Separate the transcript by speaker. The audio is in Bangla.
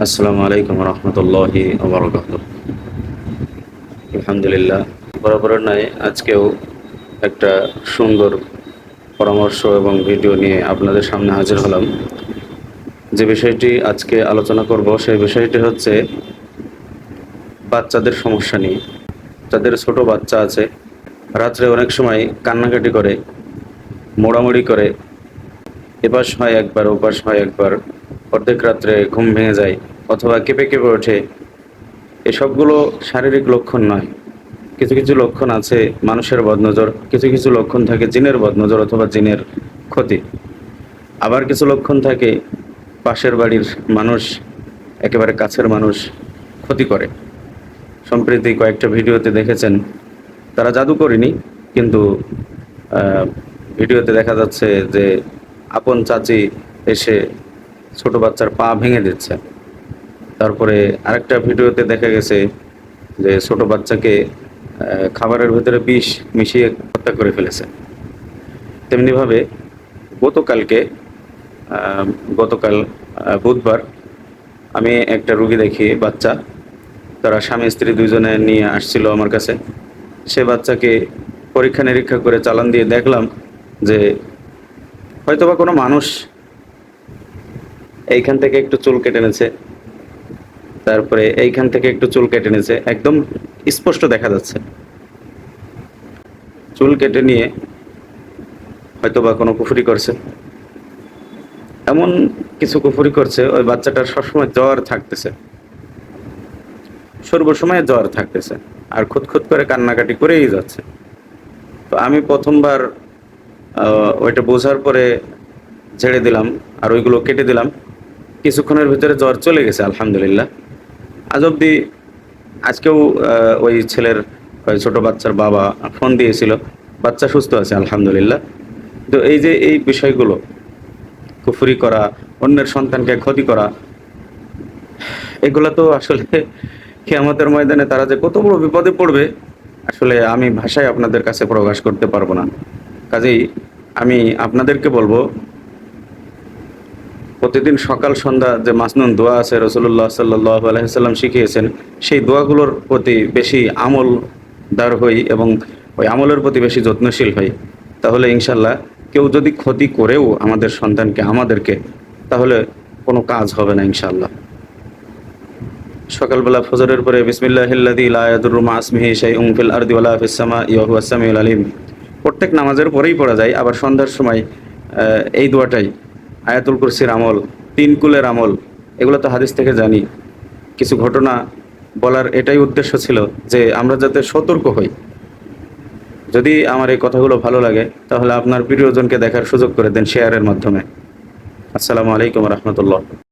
Speaker 1: আসসালামু আলাইকুম রহমতুল্লাহি ওবরাকাতুহ। আলহামদুলিল্লাহ, বরাবরের নাই আজকেও একটা সুন্দর পরামর্শ এবং ভিডিও নিয়ে আপনাদের সামনে হাজির হলাম। যে বিষয়টি আজকে আলোচনা করব সেই বিষয়টি হচ্ছে বাচ্চাদের সমস্যা নিয়ে। যাদের ছোট বাচ্চা আছে, রাত্রে অনেক সময় কান্নাকাটি করে, মোড়ামুড়ি করে, এপাশ হয় একবার ওপাশ হয় একবার, অর্ধেক রাত্রে ঘুম ভেঙে যায় অথবা কেঁপে কেঁপে ওঠে। এসবগুলো শারীরিক লক্ষণ নয়। কিছু কিছু লক্ষণ আছে মানুষের বদনজর, কিছু কিছু লক্ষণ থাকে জিনের বদনজর অথবা জিনের ক্ষতি। আবার কিছু লক্ষণ থাকে পাশের বাড়ির মানুষ, একেবারে কাছের মানুষ ক্ষতি করে। সম্প্রতি কয়েকটা ভিডিওতে দেখেছেন, তারা জাদু করেনি, কিন্তু ভিডিওতে দেখা যাচ্ছে যে আপন চাচি এসে ছোট বাচ্চার পা ভেঙে দিচ্ছে। তারপরে আরেকটা ভিডিওতে দেখা গেছে যে ছোট বাচ্চাকে খাবারের ভেতরে বিষ মিশিয়ে হত্যা করে ফেলেছে। তেমনিভাবে গতকালকে গতকাল বুধবার আমি একটা রুগী দেখি, বাচ্চা, তারা স্বামী স্ত্রী দুইজনে নিয়ে আসছিল আমার কাছে। সে বাচ্চাকে পরীক্ষা নিরীক্ষা করে চালান দিয়ে দেখলাম যে হয়তোবা কোনো মানুষ এইখান থেকে একটু চুল কেটে নিয়েছে, তারপরে এইখান থেকে একটু চুল কেটে নিয়েছে, একদম স্পষ্ট দেখা যাচ্ছে। চুল কেটে নিয়ে হয়তোবা কোনো কুফরি করছে, এমন কিছু কুফরি করছে। ওই বাচ্চাটার সবসময় জ্বর থাকতেছে, সর্বসময় জ্বর থাকতেছে, আর খুঁতখুত করে কান্নাকাটি করেই যাচ্ছে। তো আমি প্রথমবার ওইটা বোঝার পরে ছেড়ে দিলাম আর ওইগুলো কেটে দিলাম। কিছুক্ষণের ভিতরে জ্বর চলে গেছে আলহামদুলিল্লাহ। আজ অব্দি আজকেও ওই ছেলের, ওই ছোট বাচ্চার বাবা ফোন দিয়েছিল, বাচ্চা সুস্থ আছে আলহামদুলিল্লাহ। তো এই যে এই বিষয়গুলো, কুফরি করা, অন্যের সন্তানকে ক্ষতি করা, এগুলো তো আসলে কিয়ামতের ময়দানে তারা যে কত বড় বিপদে পড়বে, আসলে আমি ভাষায় আপনাদের কাছে প্রকাশ করতে পারবো না। কাজেই আমি আপনাদেরকে বলবো, প্রতিদিন সকাল সন্ধ্যা যে মাসনুন দোয়া আছে রাসূলুল্লাহ সাল্লাল্লাহু আলাইহি সাল্লাম শিখিয়েছেন, সেই দোয়াগুলোর প্রতি বেশি আমলদার হই এবং ওই আমলের প্রতি বেশি যত্নশীল হই। তাহলে ইনশাল্লাহ কেউ যদি ক্ষতি করেও আমাদের সন্তানকে, আমাদেরকে, তাহলে কোনো কাজ হবে না ইনশাল্লাহ। সকালবেলা ফজরের পরে বিসমিল্লাহিল্লাযী লা ইয়াদুররু মা ইসমিহি শাইউন ফিল আরদি ওয়ালা ফিস সামাই ওয়া হুয়াস সামিউল আলিম প্রত্যেক নামাজের পরেই পড়া যায়। আবার সন্ধ্যার সময় এই দোয়াটাই, আয়াতুল কুরসির আমল, তিন কুলের আমল, এগুলো তো হাদিস থেকে জানি। কিছু ঘটনা বলার এটাই উদ্দেশ্য ছিল যে আমরা যাতে সতর্ক হই। যদি আমার এই কথাগুলো ভালো লাগে তাহলে আপনার প্রিয়জনকে দেখার সুযোগ করে দেন শেয়ারের মাধ্যমে। আসসালামু আলাইকুম রহমতুল্লাহ।